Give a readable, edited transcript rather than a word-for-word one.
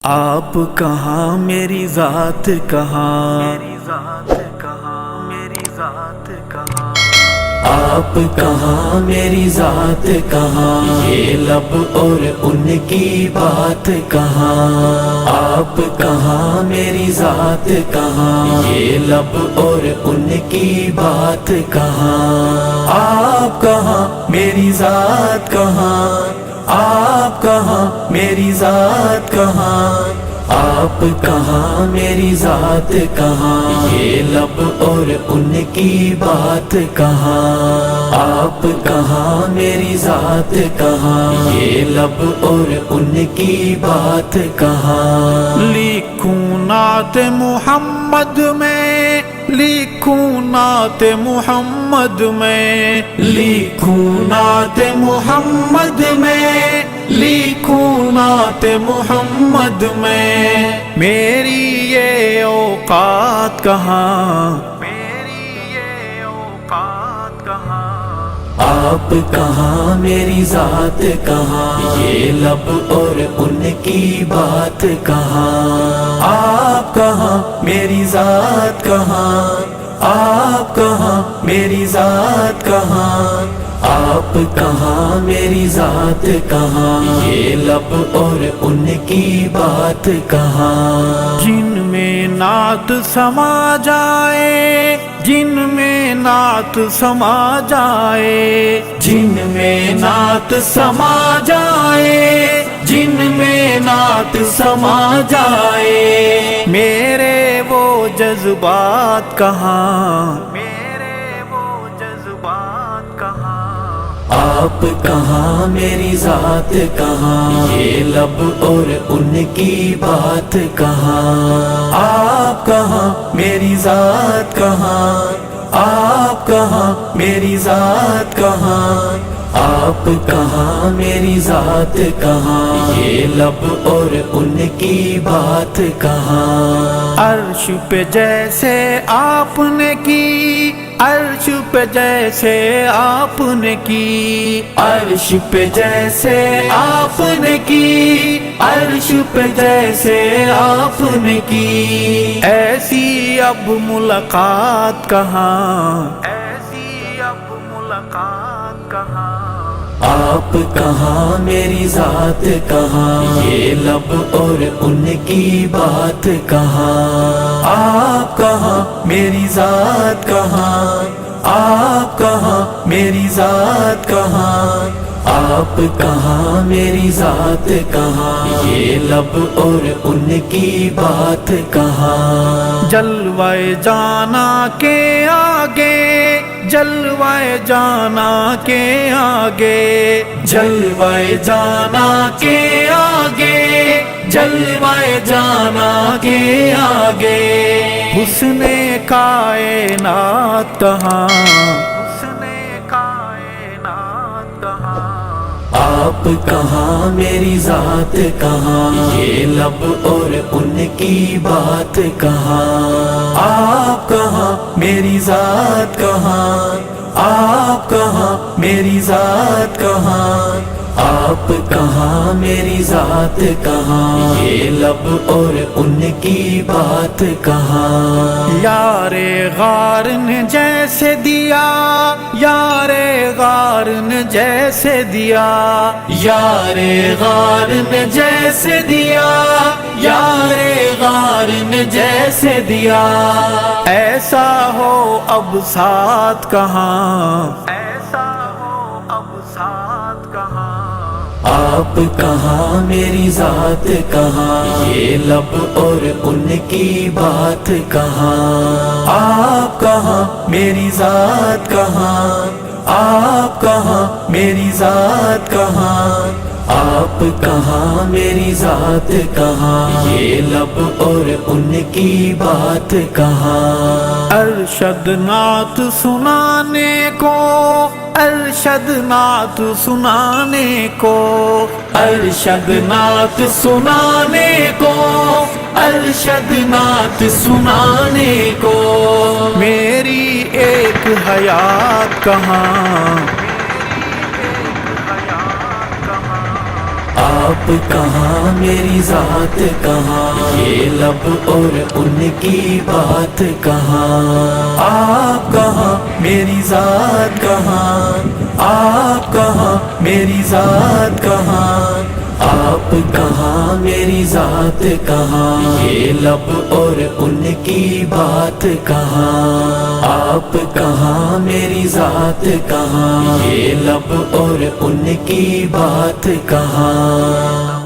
آپ کہاں میری ذات کہاں، میری ذات کہاں، میری ذات کہاں، آپ کہاں میری ذات کہاں، یہ لب اور ان کی بات کہاں، آپ کہاں میری ذات کہاں، یہ لب اور ان کی بات کہاں، آپ کہاں میری ذات کہاں، آپ کہاں میری ذات کہاں، آپ کہاں میری ذات کہاں، یہ لب اور ان کی بات کہاں، آپ کہاں میری ذات کہاں، یہ لب اور ان کی بات کہاں، لکھوں نعت محمد میں، لکھوں نعت محمد میں، لکھوں نعت محمد میں، لکھوں نعت محمد میں، میری یہ اوقات کہاں، میری یہ اوقات کہاں، آپ کہاں میری ذات کہاں، یہ لب اور ان کی بات کہاں، آپ کہاں میری ذات کہاں، آپ کہاں میری ذات کہاں، آپ کہاں میری ذات کہاں، یہ لب اور ان کی بات کہاں، جن میں نعت سما جائے، جن میں نعت سما جائے، جن میں نعت سما جائے، جن میں نعت سما جائے، میرے وہ جذبات کہاں، میرے وہ جذبات کہاں، آپ کہاں میری ذات کہاں، یہ لب اور ان کی بات کہاں، آپ کہاں میری ذات کہاں، آپ کہاں میری ذات کہاں، آپ کہاں میری ذات کہاں، یہ لب اور ان کی بات کہاں، عرش پہ جیسے آپ نے کی، عرش پہ جیسے آپ نے کی، عرش پہ جیسے آپ نے کی، عرش پہ جیسے آپ نے کی، ایسی اب ملاقات کہاں، ایسی اب ملاقات کہاں، آپ کہاں میری ذات کہاں، یہ لب اور ان کی بات کہاں، آپ کہاں میری ذات کہاں، آپ کہاں میری ذات کہاں، آپ کہاں میری ذات کہاں، یہ لب اور ان کی بات کہاں، جلوہ جانا کے آگے، جلوہ جانا کے آگے، جلوہ جانا کے آگے، جلوہ جانا کے آگے، حسن کائنات کہاں، حسن کائنات کہاں، آپ کہاں میری ذات کہاں، یہ لب اور ان کی بات کہاں، آپ کہاں میری ذات کہاں، آپ کہاں میری ذات کہاں، آپ کہاں میری ذات کہاں، یہ لب اور ان کی بات کہاں، یار غار نے جیسے دیا، یار غار نے جیسے دیا، یار غار نے جیسے دیا، یار غار نے جیسے دیا، ایسا ہو اب ساتھ کہاں، ایسا ہو اب ساتھ کہاں، آپ کہاں میری ذات کہاں، یہ لب اور ان کی بات کہاں، آپ کہاں میری ذات کہاں، آپ کہاں میری ذات کہاں، آپ کہاں میری ذات کہاں، یہ لب اور ان کی بات کہاں، ارشد نعت سنانے کو، ارشد نعت سنانے کو، ارشد نعت سنانے کو، ارشد نعت سنانے کو، میری ایک حیات کہاں، آپ کہاں میری ذات کہاں، یہ لب اور ان کی بات کہاں، آپ کہاں میری ذات کہاں، آپ کہاں میری ذات کہاں، آپ کہاں میری ذات کہاں، یہ لب اور ان کی بات کہاں، آپ کہاں میری ذات کہاں، یہ لب اور ان کی بات کہاں۔